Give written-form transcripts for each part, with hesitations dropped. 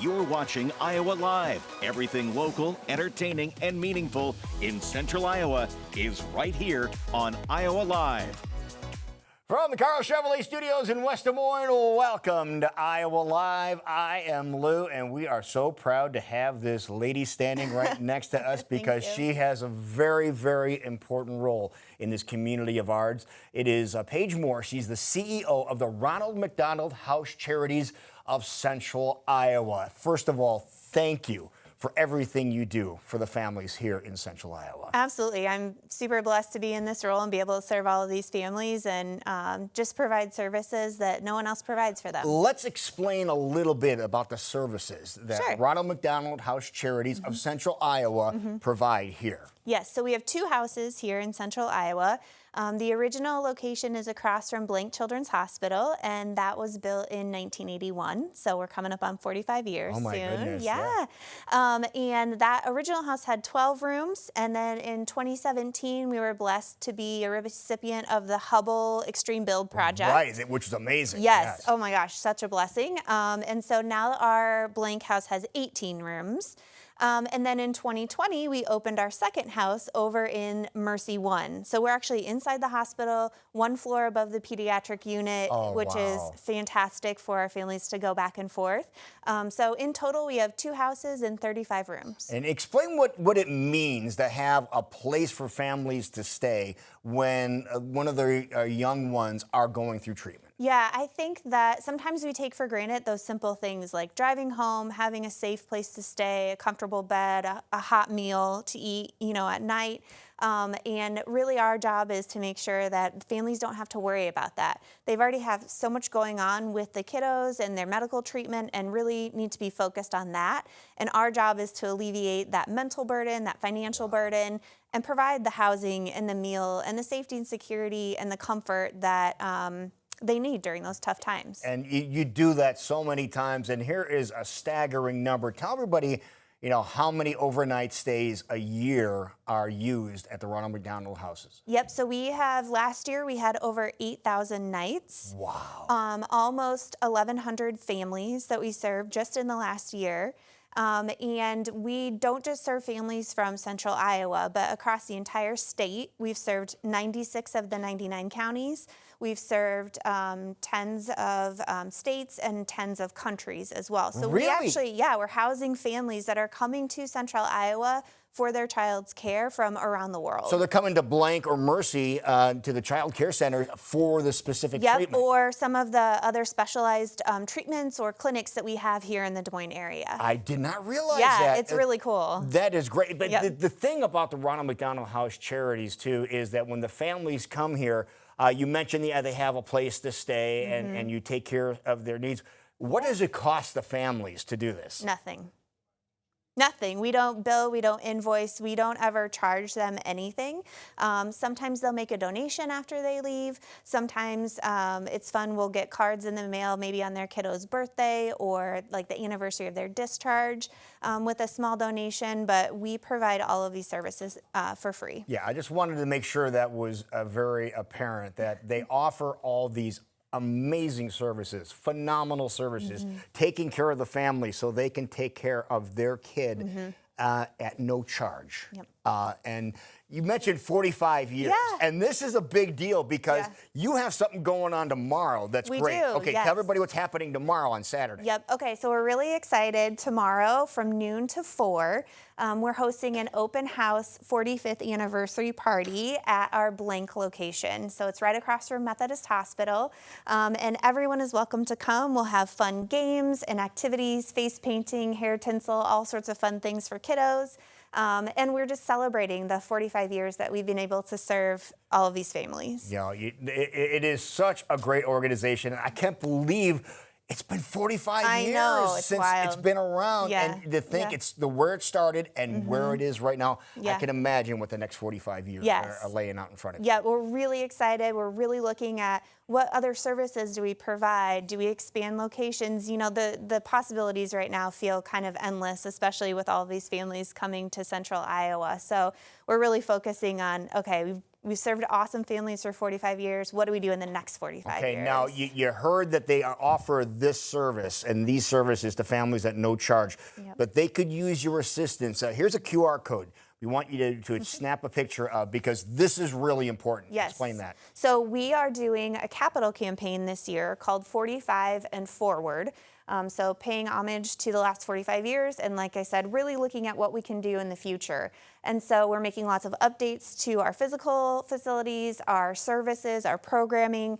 You're watching Iowa Live. Everything local, entertaining, and meaningful in Central Iowa is right here on Iowa Live. From the Carl Chevrolet Studios in West Des Moines, welcome to Iowa Live. I am Lou, and we are so proud to have this lady standing right next to us because she has a very, very important role in this community of ours. It is Paige Moore. She's the CEO of the Ronald McDonald House Charities of Central Iowa. First of all, thank you for everything you do for the families here in Central Iowa. Absolutely. I'm super blessed to be in this role and be able to serve all of these families and just provide services that no one else provides for them. Let's explain a little bit about the services that Ronald McDonald House Charities of Central Iowa provide here. Yes, so we have two houses here in Central Iowa. The original location is across from Blank Children's Hospital, and that was built in 1981. So we're coming up on 45 years soon. Oh my goodness. Yeah. And that original house had 12 rooms, and then in 2017 we were blessed to be a recipient of the Hubble Extreme Build Project. Right, which is amazing. Yes. Oh my gosh, such a blessing. And so now our Blank house has 18 rooms. And then in 2020, we opened our second house over in Mercy 1. So we're actually inside the hospital, one floor above the pediatric unit, which is fantastic for our families to go back and forth. So in total, we have two houses and 35 rooms. And explain what it means to have a place for families to stay when one of their young ones are going through treatment. Yeah, I think that sometimes we take for granted those simple things like driving home, having a safe place to stay, a comfortable bed, a hot meal to eat, at night. And really our job is to make sure that families don't have to worry about that. They've already have so much going on with the kiddos and their medical treatment and really need to be focused on that. And our job is to alleviate that mental burden, that financial burden, and provide the housing and the meal and the safety and security and the comfort that they need during those tough times. And you do that so many times, and here is a staggering number. Tell everybody, how many overnight stays a year are used at the Ronald McDonald houses? Yep, so last year we had over 8,000 nights. Wow. Almost 1,100 families that we served just in the last year. And we don't just serve families from Central Iowa, but across the entire state. We've served 96 of the 99 counties. We've served tens of states and tens of countries as well. So really? We actually, we're housing families that are coming to Central Iowa for their child's care from around the world. So they're coming to Blank or Mercy to the child care center for the specific treatment. Or some of the other specialized treatments or clinics that we have here in the Des Moines area. I did not realize that. Yeah, it's really cool. That is great. But the thing about the Ronald McDonald House Charities, too, is that when the families come here, you mentioned they have a place to stay and you take care of their needs. What does it cost the families to do this? Nothing. Nothing. We don't bill, we don't invoice, we don't ever charge them anything. Sometimes they'll make a donation after they leave. Sometimes it's fun, we'll get cards in the mail maybe on their kiddo's birthday or like the anniversary of their discharge with a small donation, but we provide all of these services for free. Yeah, I just wanted to make sure that was very apparent, that they offer all these amazing services, phenomenal services, taking care of the family so they can take care of their kid at no charge. Yep. And you mentioned 45 years, and this is a big deal because you have something going on tomorrow that's we great. Do, okay, tell everybody what's happening tomorrow on Saturday. Yep, okay, so we're really excited. Tomorrow from noon to 4, we're hosting an open house 45th anniversary party at our Blank location. So it's right across from Methodist Hospital, and everyone is welcome to come. We'll have fun games and activities, face painting, hair tinsel, all sorts of fun things for kiddos. And we're just celebrating the 45 years that we've been able to serve all of these families. It is such a great organization. I can't believe it's been 45 years since wild. It's been around. And to think it's where it started and where it is right now, I can imagine what the next 45 years are laying out in front of you. Yeah, we're really excited. We're really looking at what other services do we provide? Do we expand locations? The possibilities right now feel kind of endless, especially with all of these families coming to Central Iowa. So we're really focusing on, okay, We've served awesome families for 45 years. What do we do in the next 45 years? Okay, now you heard that they offer this service and these services to families at no charge, but they could use your assistance. Here's a QR code. We want you to snap a picture of, because this is really important. Yes. Explain that. So we are doing a capital campaign this year called 45 and Forward. So paying homage to the last 45 years and, like I said, really looking at what we can do in the future. And so we're making lots of updates to our physical facilities, our services, our programming,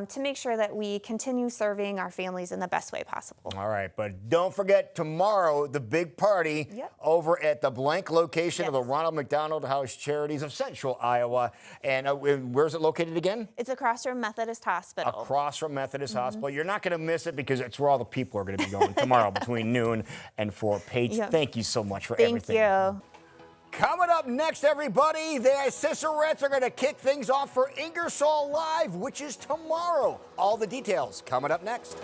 to make sure that we continue serving our families in the best way possible. All right, but don't forget tomorrow, the big party over at the blank location of the Ronald McDonald House Charities of Central Iowa. And where's it located again? It's across from Methodist Hospital. Across from Methodist Hospital. You're not going to miss it because it's where all the people are going to be going tomorrow between noon and 4. Paige, thank you so much for everything. Thank you. Coming up next, everybody, the Cicerettes are going to kick things off for Ingersoll Live, which is tomorrow. All the details coming up next.